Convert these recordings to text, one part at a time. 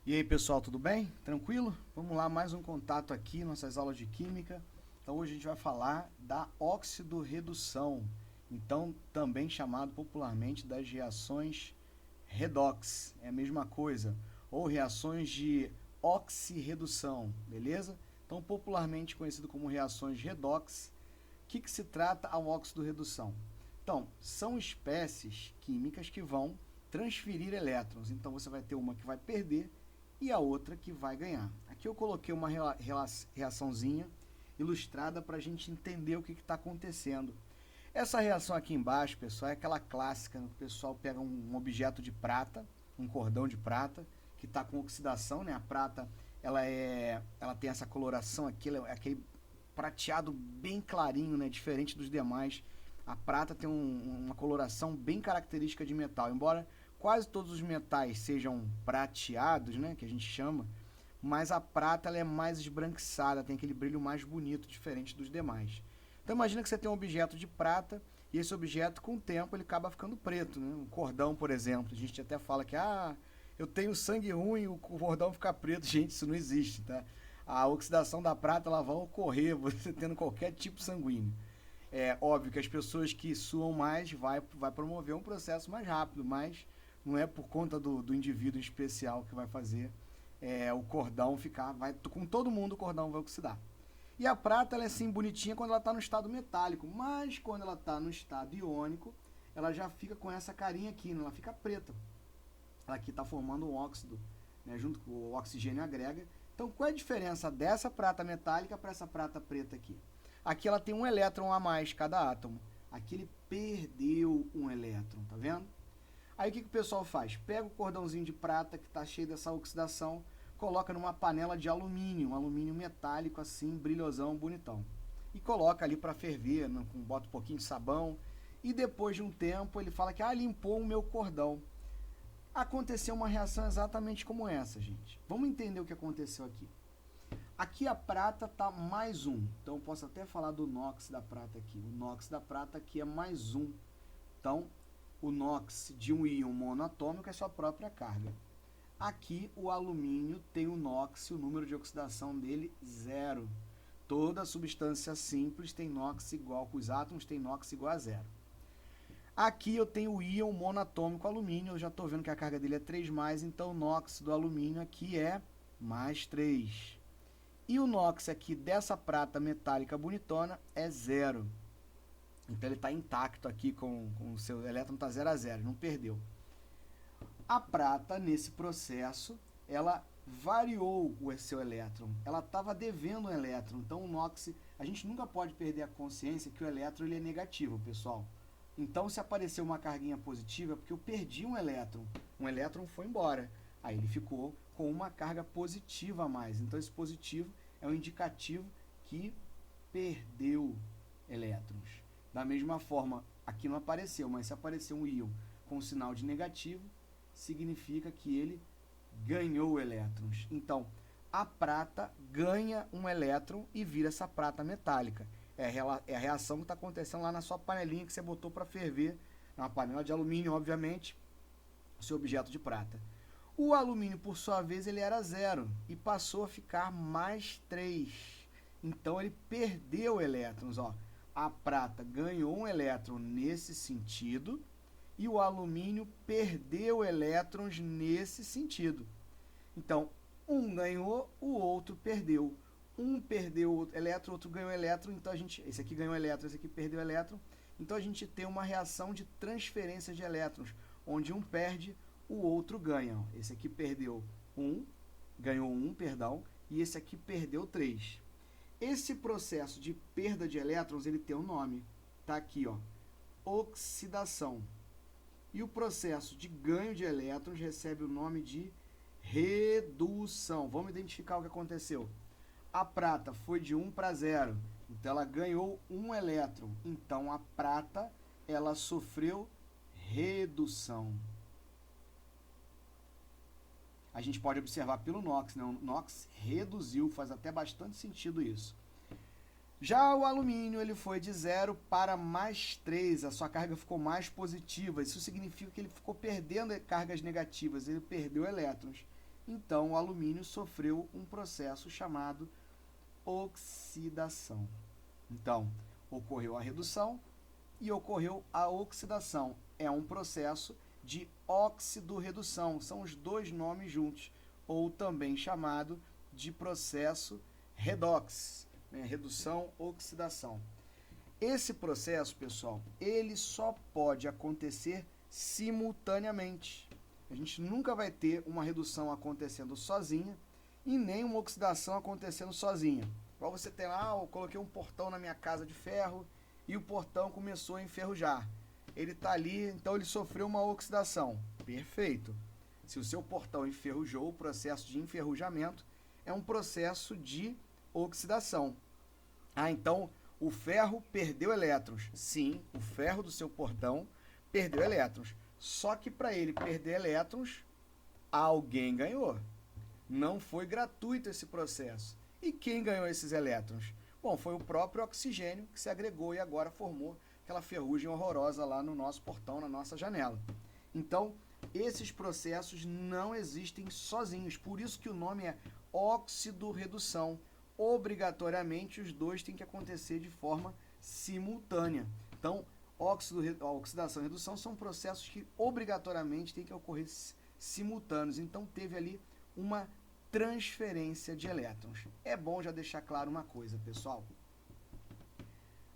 E aí pessoal, tudo bem? Tranquilo? Vamos lá, mais um contato aqui, nossas aulas de química. Então hoje a gente vai falar da oxidorredução, então também chamado popularmente das reações redox, é a mesma coisa, ou reações de oxirredução, beleza? Então popularmente conhecido como reações redox. O que se trata a oxidorredução? Então, são espécies químicas que vão transferir elétrons, então você vai ter uma que vai perder e a outra que vai ganhar. Aqui eu coloquei uma reaçãozinha ilustrada para a gente entender o que está acontecendo. Essa reação aqui embaixo, pessoal, é aquela clássica, o pessoal pega um objeto de prata, um cordão de prata, que está com oxidação, né? A prata, ela tem essa coloração aqui, é aquele prateado bem clarinho, né? Diferente dos demais. A prata tem uma coloração bem característica de metal, embora quase todos os metais sejam prateados, né, que a gente chama, mas a prata ela é mais esbranquiçada, tem aquele brilho mais bonito, diferente dos demais. Então imagina que você tem um objeto de prata e esse objeto com o tempo ele acaba ficando preto, né? Um cordão, por exemplo, a gente até fala que eu tenho sangue ruim e o cordão fica preto. Gente, isso não existe, tá? A oxidação da prata ela vai ocorrer você tendo qualquer tipo sanguíneo. É óbvio que as pessoas que suam mais vai promover um processo mais rápido, mas não é por conta do indivíduo especial que vai fazer o cordão ficar, com todo mundo o cordão vai oxidar. E a prata ela é assim bonitinha quando ela está no estado metálico, mas quando ela está no estado iônico, ela já fica com essa carinha aqui, né? Ela fica preta. Ela aqui está formando um óxido, né? Junto com o oxigênio agrega. Então qual é a diferença dessa prata metálica para essa prata preta aqui? Aqui ela tem um elétron a mais cada átomo. Aqui ele perdeu um elétron, tá vendo? Aí o que o pessoal faz? Pega o cordãozinho de prata que está cheio dessa oxidação, coloca numa panela de alumínio, um alumínio metálico assim, brilhosão, bonitão. E coloca ali para ferver, bota um pouquinho de sabão. E depois de um tempo ele fala que limpou o meu cordão. Aconteceu uma reação exatamente como essa, gente. Vamos entender o que aconteceu aqui. Aqui a prata está mais um. Então eu posso até falar do NOx da prata aqui. O NOx da prata aqui é mais um. Então, o NOx de um íon monoatômico é sua própria carga. Aqui o alumínio tem o NOx, o número de oxidação dele 0. Toda substância simples tem NOx igual, os átomos têm NOx igual a 0. Aqui eu tenho o íon monatômico alumínio, eu já estou vendo que a carga dele é 3+, então o NOx do alumínio aqui é mais 3. E o NOx aqui dessa prata metálica bonitona é 0. Então ele está intacto aqui com o seu elétron, está 0 a 0, não perdeu. A prata, nesse processo, ela variou o seu elétron. Ela estava devendo um elétron. Então o NOx, a gente nunca pode perder a consciência que o elétron ele é negativo, pessoal. Então se aparecer uma carguinha positiva é porque eu perdi um elétron. Um elétron foi embora. Aí ele ficou com uma carga positiva a mais. Então esse positivo é um indicativo que perdeu elétrons. Da mesma forma, aqui não apareceu, mas se aparecer um íon com sinal de negativo, significa que ele ganhou elétrons. Então, a prata ganha um elétron e vira essa prata metálica. É a reação que está acontecendo lá na sua panelinha que você botou para ferver, na panela de alumínio, obviamente, o seu objeto de prata. O alumínio, por sua vez, ele era 0 e passou a ficar mais 3. Então, ele perdeu elétrons. Ó. A prata ganhou um elétron nesse sentido e o alumínio perdeu elétrons nesse sentido. Então, um ganhou, o outro perdeu. Um perdeu elétron, outro ganhou elétron, então esse aqui ganhou elétron, esse aqui perdeu elétron. Então a gente tem uma reação de transferência de elétrons, onde um perde, o outro ganha. Esse aqui perdeu ganhou perdão, e esse aqui perdeu 3. Esse processo de perda de elétrons, ele tem um nome. Tá aqui, ó, oxidação. E o processo de ganho de elétrons recebe o nome de redução. Vamos identificar o que aconteceu. A prata foi de 1 para 0, então ela ganhou um elétron. Então a prata ela sofreu redução. A gente pode observar pelo NOx, né? O NOx reduziu, faz até bastante sentido isso. Já o alumínio ele foi de 0 para mais 3, a sua carga ficou mais positiva. Isso significa que ele ficou perdendo cargas negativas, ele perdeu elétrons. Então, o alumínio sofreu um processo chamado oxidação. Então, ocorreu a redução e ocorreu a oxidação. É um processo de óxido-redução. São os dois nomes juntos, ou também chamado de processo redox, né? Redução-oxidação. Esse processo, pessoal, ele só pode acontecer simultaneamente. A gente nunca vai ter uma redução acontecendo sozinha e nem uma oxidação acontecendo sozinha. Igual você tem lá, eu coloquei um portão na minha casa de ferro e o portão começou a enferrujar. Ele está ali, então ele sofreu uma oxidação. Perfeito. Se o seu portão enferrujou, o processo de enferrujamento é um processo de oxidação. Então o ferro perdeu elétrons. Sim, o ferro do seu portão perdeu elétrons. Só que para ele perder elétrons, alguém ganhou. Não foi gratuito esse processo. E quem ganhou esses elétrons? Bom, foi o próprio oxigênio que se agregou e agora formou aquela ferrugem horrorosa lá no nosso portão, na nossa janela. Então, esses processos não existem sozinhos. Por isso que o nome é óxido-redução. Obrigatoriamente, os dois têm que acontecer de forma simultânea. Então, oxidação e redução são processos que obrigatoriamente têm que ocorrer simultâneos. Então, teve ali uma transferência de elétrons. É bom já deixar claro uma coisa, pessoal.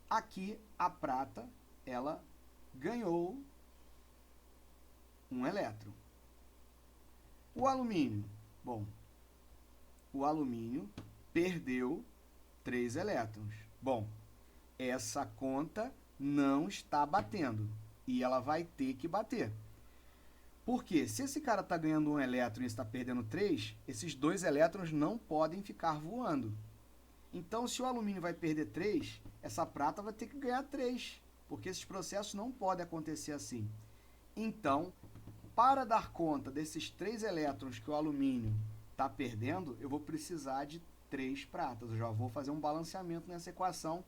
Aqui, a prata, ela ganhou um elétron. O alumínio, bom, o alumínio perdeu 3 elétrons. Bom, essa conta não está batendo e ela vai ter que bater. Porque se esse cara está ganhando um elétron e está perdendo 3, esses 2 elétrons não podem ficar voando. Então, se o alumínio vai perder 3, essa prata vai ter que ganhar 3, porque esses processos não podem acontecer assim. Então, para dar conta desses 3 elétrons que o alumínio está perdendo, eu vou precisar de 3 pratas. Eu já vou fazer um balanceamento nessa equação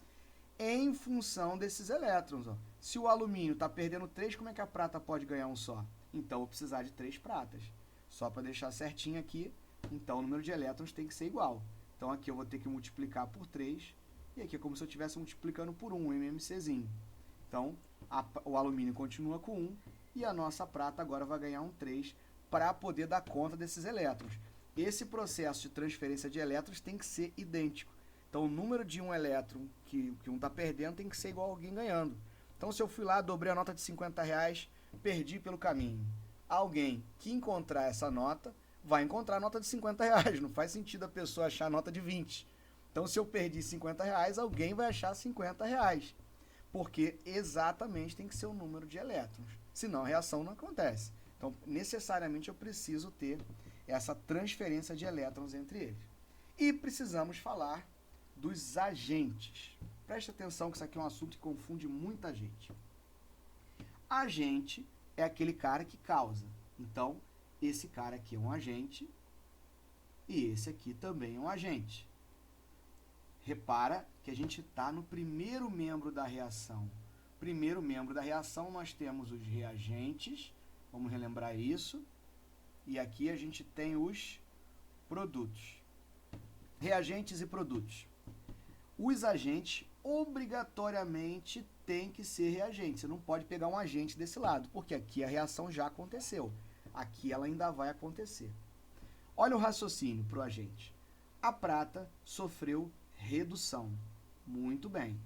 em função desses elétrons. Ó. Se o alumínio está perdendo 3, como é que a prata pode ganhar um só? Então, eu vou precisar de 3 pratas. Só para deixar certinho aqui, então o número de elétrons tem que ser igual. Então, aqui eu vou ter que multiplicar por 3, e aqui é como se eu estivesse multiplicando por 1, um MMCzinho. Então, o alumínio continua com 1, e a nossa prata agora vai ganhar um 3 para poder dar conta desses elétrons. Esse processo de transferência de elétrons tem que ser idêntico. Então, o número de um elétron que um está perdendo tem que ser igual a alguém ganhando. Então, se eu fui lá, dobrei a nota de R$50, perdi pelo caminho. Alguém que encontrar essa nota, vai encontrar a nota de R$50. Não faz sentido a pessoa achar a nota de 20. Então, se eu perdi R$50, alguém vai achar R$50. Porque exatamente tem que ser o número de elétrons. Senão, a reação não acontece. Então, necessariamente, eu preciso ter essa transferência de elétrons entre eles. E precisamos falar dos agentes. Preste atenção que isso aqui é um assunto que confunde muita gente. Agente é aquele cara que causa. Então, esse cara aqui é um agente e esse aqui também é um agente. Repara que a gente está no primeiro membro da reação. Primeiro membro da reação, nós temos os reagentes. Vamos relembrar isso. E aqui a gente tem os produtos. Reagentes e produtos. Os agentes obrigatoriamente têm que ser reagentes. Você não pode pegar um agente desse lado, porque aqui a reação já aconteceu. Aqui ela ainda vai acontecer. Olha o raciocínio para o agente. A prata sofreu redução. Muito bem.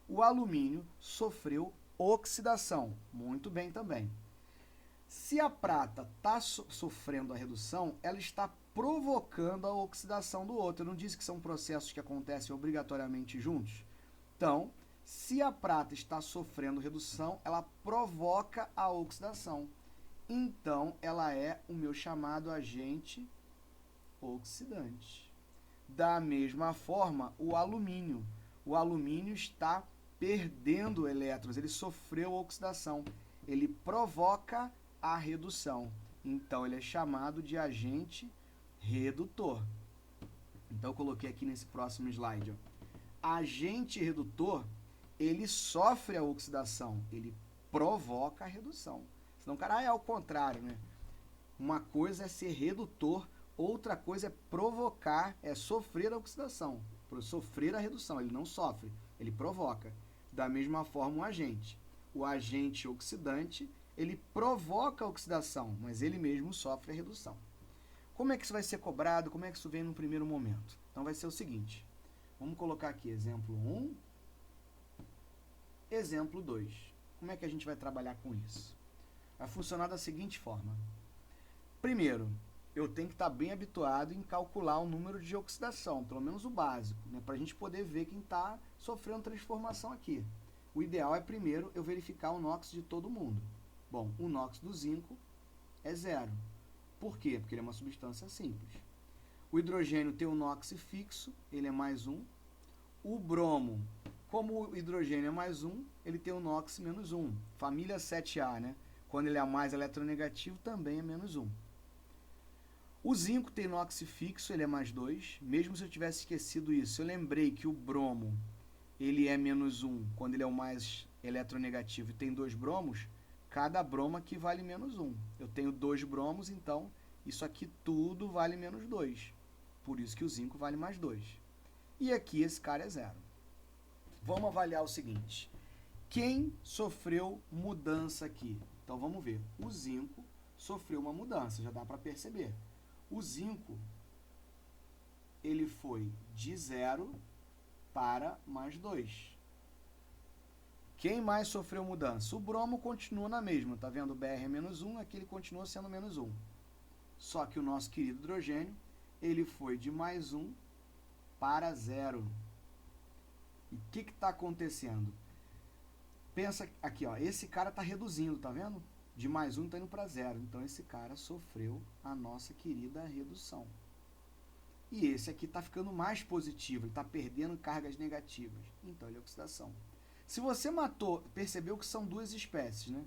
O alumínio sofreu oxidação. Muito bem também. Se a prata está sofrendo a redução, ela está provocando a oxidação do outro. Eu não disse que são processos que acontecem obrigatoriamente juntos? Então, se a prata está sofrendo redução, ela provoca a oxidação. Então, ela é o meu chamado agente oxidante. Da mesma forma, o alumínio. O alumínio está perdendo elétrons, ele sofreu oxidação. Ele provoca a redução. Então, ele é chamado de agente redutor. Então, eu coloquei aqui nesse próximo slide. Ó. Agente redutor, ele sofre a oxidação, ele provoca a redução. Senão o cara é ao contrário, né? Uma coisa é ser redutor, outra coisa é provocar, é sofrer a oxidação, sofrer a redução. Ele não sofre, ele provoca. Da mesma forma o agente. O agente oxidante, ele provoca a oxidação, mas ele mesmo sofre a redução. Como é que isso vai ser cobrado? Como é que isso vem no primeiro momento? Então vai ser o seguinte, vamos colocar aqui exemplo 1, exemplo 2. Como é que a gente vai trabalhar com isso? Vai funcionar da seguinte forma. Primeiro, eu tenho que estar bem habituado em calcular o número de oxidação, pelo menos o básico, né, para a gente poder ver quem está sofrendo transformação aqui. O ideal é primeiro eu verificar o NOx de todo mundo. Bom, o NOx do zinco é 0. Por quê? Porque ele é uma substância simples. O hidrogênio tem um NOx fixo, ele é mais 1. O bromo, como o hidrogênio é mais 1, ele tem um NOx menos 1. Família 7A, né? Quando ele é mais eletronegativo, também é menos 1. O zinco tem NOx fixo, ele é mais 2. Mesmo se eu tivesse esquecido isso, eu lembrei que o bromo ele é menos 1 quando ele é o mais eletronegativo e tem 2 bromos, cada bromo aqui vale menos 1. Eu tenho 2 bromos, então isso aqui tudo vale menos 2. Por isso que o zinco vale mais 2. E aqui esse cara é 0. Vamos avaliar o seguinte. Quem sofreu mudança aqui? Então vamos ver. O zinco sofreu uma mudança, já dá para perceber. O zinco, ele foi de 0 para mais 2. Quem mais sofreu mudança? O bromo continua na mesma, tá vendo? O Br é menos 1, aqui ele continua sendo menos 1. Só que o nosso querido hidrogênio, ele foi de mais 1 para 0. E o que está acontecendo? Pensa aqui, ó, esse cara está reduzindo, tá vendo? De mais 1 está indo para 0. Então esse cara sofreu a nossa querida redução. E esse aqui está ficando mais positivo, ele está perdendo cargas negativas. Então ele é oxidação. Se você percebeu que são duas espécies, né?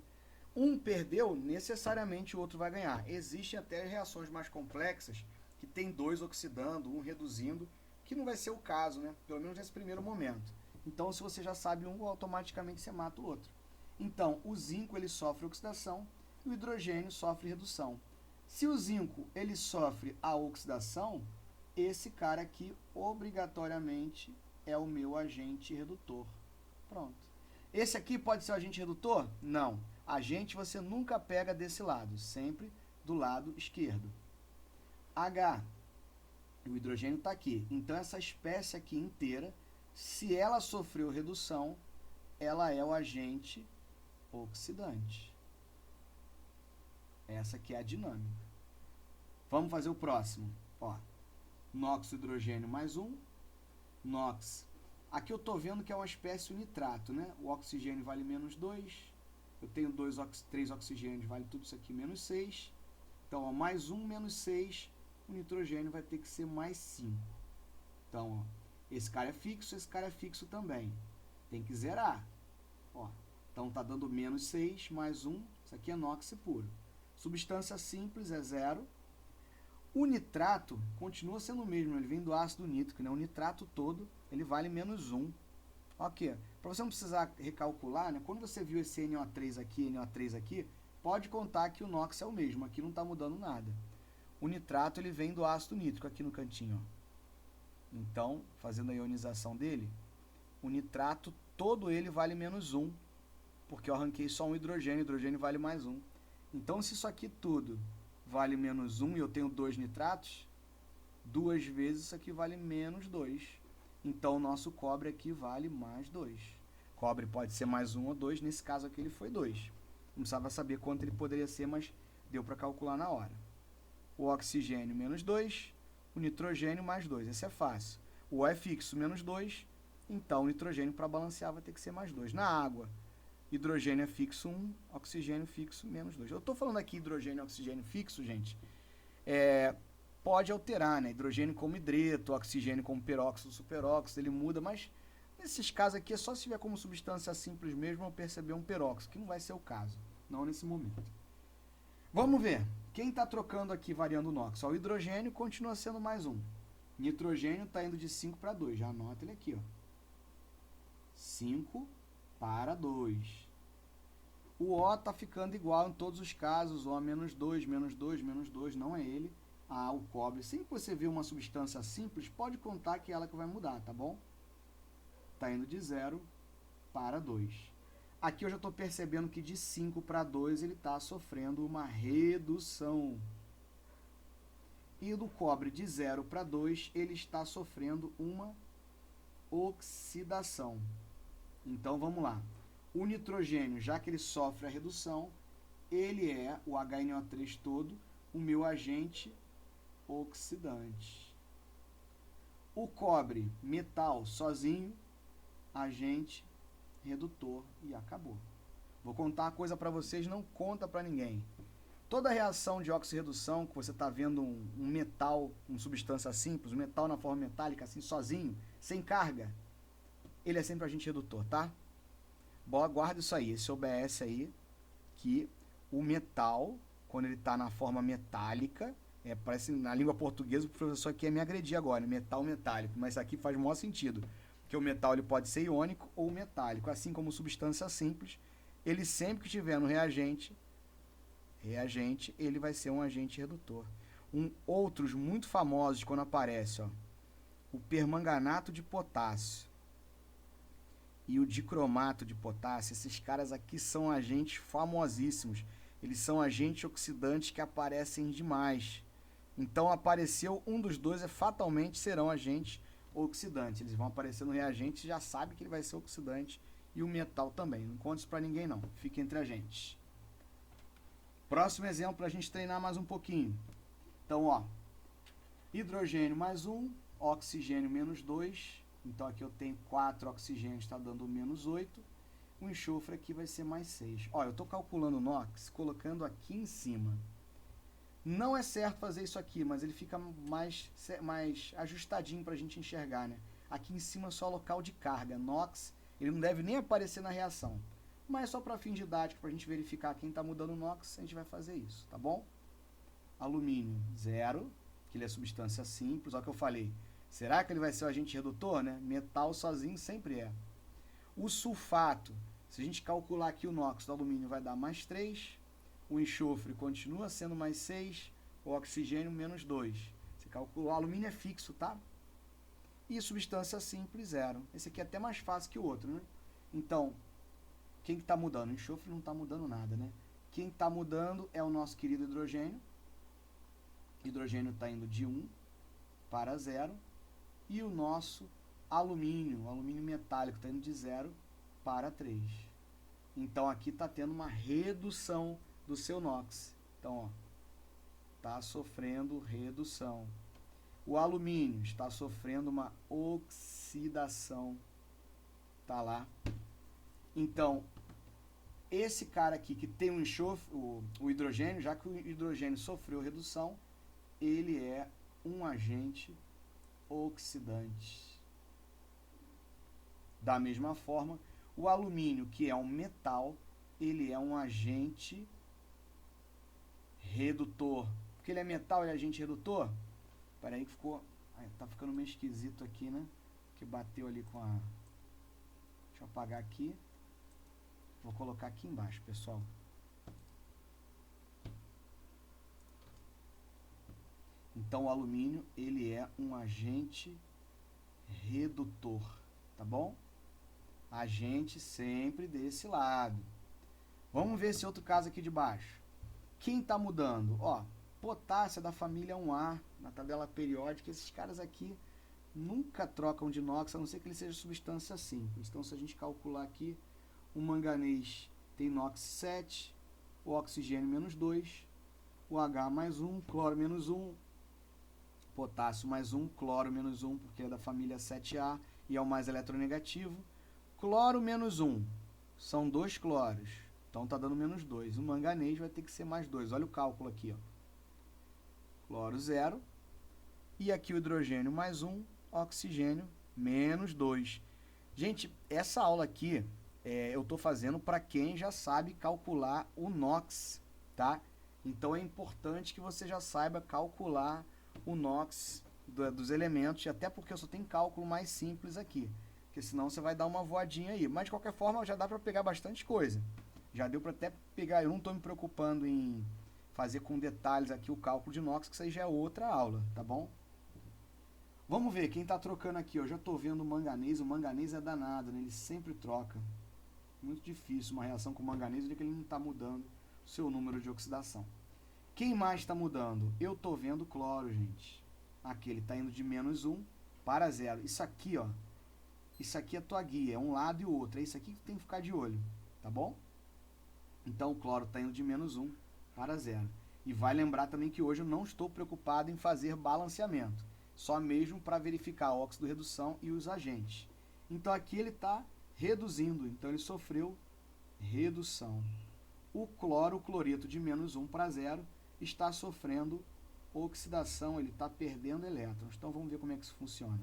Um perdeu, necessariamente o outro vai ganhar. Existem até reações mais complexas que tem 2 oxidando, um reduzindo, que não vai ser o caso, né? Pelo menos nesse primeiro momento. Então, se você já sabe um, automaticamente você mata o outro. Então, o zinco ele sofre oxidação e o hidrogênio sofre redução. Se o zinco ele sofre a oxidação, esse cara aqui obrigatoriamente é o meu agente redutor. Pronto. Esse aqui pode ser o agente redutor? Não. Agente você nunca pega desse lado, sempre do lado esquerdo. H. O hidrogênio está aqui. Então, essa espécie aqui inteira, se ela sofreu redução, ela é o agente oxidante. Essa aqui é a dinâmica. Vamos fazer o próximo. Ó, NOx hidrogênio mais 1. NOx. Aqui eu estou vendo que é uma espécie nitrato, né? O oxigênio vale menos 2. Eu tenho 3 oxigênios, vale tudo isso aqui menos 6. Então, ó, mais 1 menos 6, o nitrogênio vai ter que ser mais 5. Então, ó, esse cara é fixo também. Tem que zerar. Ó, então, está dando menos 6 mais 1, isso aqui é NOx puro. Substância simples é 0. O nitrato continua sendo o mesmo, ele vem do ácido nítrico, né? O nitrato todo, ele vale menos 1. Ok, para você não precisar recalcular, né? Quando você viu esse NO3 aqui, NO3 aqui, pode contar que o NOx é o mesmo, aqui não está mudando nada. O nitrato, ele vem do ácido nítrico aqui no cantinho, ó. Então, fazendo a ionização dele, o nitrato todo ele vale menos 1, porque eu arranquei só um hidrogênio, o hidrogênio vale mais 1. Então, se isso aqui tudo vale menos 1 e eu tenho 2 nitratos, 2 vezes isso aqui vale menos 2. Então, o nosso cobre aqui vale mais 2. Cobre pode ser mais 1 ou 2, nesse caso aqui ele foi 2. Não precisava saber quanto ele poderia ser, mas deu para calcular na hora. O oxigênio menos 2, o nitrogênio mais 2, esse é fácil. O O é fixo menos 2, então o nitrogênio para balancear vai ter que ser mais 2. Na água, hidrogênio é fixo 1, oxigênio fixo menos 2. Eu estou falando aqui hidrogênio e oxigênio fixo, gente, pode alterar, né? Hidrogênio como hidreto, oxigênio como peróxido, superóxido, ele muda, mas nesses casos aqui é só se tiver como substância simples mesmo eu perceber um peróxido, que não vai ser o caso, não nesse momento. Vamos ver, quem está trocando aqui, variando o NOx? Ó, o hidrogênio continua sendo mais 1. Nitrogênio está indo de 5 para 2, já anota ele aqui, ó. 5 para 2. O O está ficando igual em todos os casos, O menos 2, menos 2, menos 2, não é ele. O cobre. Sempre que você vê uma substância simples, pode contar que é ela que vai mudar, tá bom? Está indo de 0 para 2. Aqui eu já estou percebendo que de 5 para 2 ele está sofrendo uma redução. E do cobre de 0 para 2 ele está sofrendo uma oxidação. Então vamos lá. O nitrogênio, já que ele sofre a redução, ele é, o HNO3 todo, o meu agente oxidante. O cobre, metal, sozinho, agente redutor e acabou. Vou contar uma coisa para vocês, não conta para ninguém. Toda reação de oxirredução, que você está vendo um metal, uma substância simples, um metal na forma metálica, assim, sozinho, sem carga, ele é sempre agente redutor, tá? Bom, guarda isso aí, esse OBS aí, que o metal, quando ele está na forma metálica, parece na língua portuguesa, o professor aqui ia me agredir agora, metal metálico, mas isso aqui faz o maior sentido, porque o metal ele pode ser iônico ou metálico, assim como substância simples, ele sempre que tiver no reagente, ele vai ser um agente redutor. Outros muito famosos quando aparece, ó, o permanganato de potássio e o dicromato de potássio, esses caras aqui são agentes famosíssimos. Eles são agentes oxidantes que aparecem demais. Então, apareceu um dos dois, fatalmente serão agentes oxidantes. Eles vão aparecer no reagente, já sabe que ele vai ser oxidante. E o metal também. Não conte isso para ninguém, não. Fica entre a gente. Próximo exemplo para a gente treinar mais um pouquinho. Então, ó, hidrogênio mais 1, oxigênio menos 2. Então, aqui eu tenho 4 oxigênios, está dando menos 8. O enxofre aqui vai ser mais 6. Ó, eu estou calculando o NOx, colocando aqui em cima. Não é certo fazer isso aqui, mas ele fica mais ajustadinho para a gente enxergar, né? Aqui em cima é só local de carga. NOx, ele não deve nem aparecer na reação. Mas só para fim didático, para a gente verificar quem está mudando o NOx, a gente vai fazer isso, tá bom? Alumínio, 0, que ele é substância simples, olha o que eu falei. Será que ele vai ser o agente redutor, né? Metal sozinho sempre é. O sulfato, se a gente calcular aqui o NOx do alumínio, vai dar mais 3. O enxofre continua sendo mais 6. O oxigênio, menos 2. Você calcula, o alumínio é fixo, tá? E substância simples, 0. Esse aqui é até mais fácil que o outro, né? Então, quem que está mudando? O enxofre não está mudando nada, né? Quem está mudando é o nosso querido hidrogênio. O hidrogênio está indo de 1 para 0. E o nosso alumínio, o alumínio metálico, está indo de 0 para 3. Então, aqui está tendo uma redução do seu NOx. Então, ó, está sofrendo redução. O alumínio está sofrendo uma oxidação. Tá lá. Então, esse cara aqui que tem o enxofre, o hidrogênio, já que o hidrogênio sofreu redução, ele é um agente oxidante. Da mesma forma, o alumínio, que é um metal, ele é um agente redutor. Porque ele é metal, ele é agente redutor? Espera aí que ficou... tá ficando meio esquisito aqui, né? Que bateu ali com a... Deixa eu apagar aqui. Vou colocar aqui embaixo, pessoal. Então, o alumínio, ele é um agente redutor, tá bom? Agente sempre desse lado. Vamos ver esse outro caso aqui de baixo. Quem está mudando? Ó, potássio é da família 1A, na tabela periódica. Esses caras aqui nunca trocam de NOx, a não ser que ele seja substância simples. Então, se a gente calcular aqui, o manganês tem NOx 7, o oxigênio menos 2, o H mais 1, cloro menos 1, potássio mais 1, cloro menos 1, porque é da família 7A e é o mais eletronegativo. Cloro menos 1, são 2 cloros, então está dando menos 2. O manganês vai ter que ser mais 2, olha o cálculo aqui, ó. Cloro 0, e aqui o hidrogênio mais 1, oxigênio menos 2. Gente, essa aula aqui eu estou fazendo para quem já sabe calcular o NOx, tá? Então é importante que você já saiba calcular o NOx dos elementos, até porque eu só tenho cálculo mais simples aqui, porque senão você vai dar uma voadinha aí. Mas de qualquer forma já dá para pegar bastante coisa. Já deu para até pegar, eu não estou me preocupando em fazer com detalhes aqui o cálculo de inox, que isso aí já é outra aula, tá bom? Vamos ver, quem está trocando aqui, eu já estou vendo o manganês é danado, né? Ele sempre troca. Muito difícil uma reação com manganês, que ele não está mudando o seu número de oxidação. Quem mais está mudando? Eu estou vendo o cloro, gente. Aqui ele está indo de -1 para 0. Isso aqui, ó, isso aqui é a tua guia, é um lado e o outro. É isso aqui que tem que ficar de olho, tá bom? Então o cloro está indo de -1 para 0. E vai lembrar também que hoje eu não estou preocupado em fazer balanceamento, só mesmo para verificar a óxido-redução e os agentes. Então aqui ele está reduzindo, então ele sofreu redução. O cloro, o cloreto de -1 para 0, está sofrendo oxidação, ele está perdendo elétrons. Então vamos ver como é que isso funciona.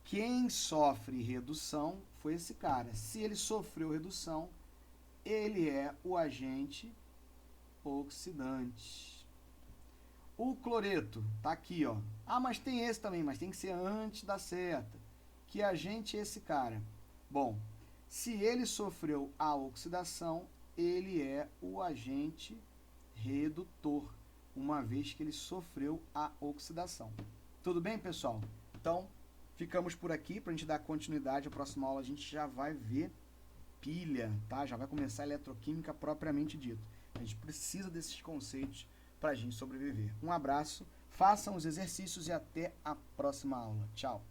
Quem sofre redução foi esse cara. Se ele sofreu redução, ele é o agente oxidante. O cloreto está aqui, ó. Ah, mas tem esse também, mas tem que ser antes da seta. Que agente é esse cara? Bom, se ele sofreu a oxidação, ele é o agente redutor, uma vez que ele sofreu a oxidação. Tudo bem, pessoal? Então, ficamos por aqui. Para a gente dar continuidade, a próxima aula a gente já vai ver pilha, tá? Já vai começar a eletroquímica propriamente dito. A gente precisa desses conceitos para a gente sobreviver. Um abraço, façam os exercícios e até a próxima aula. Tchau!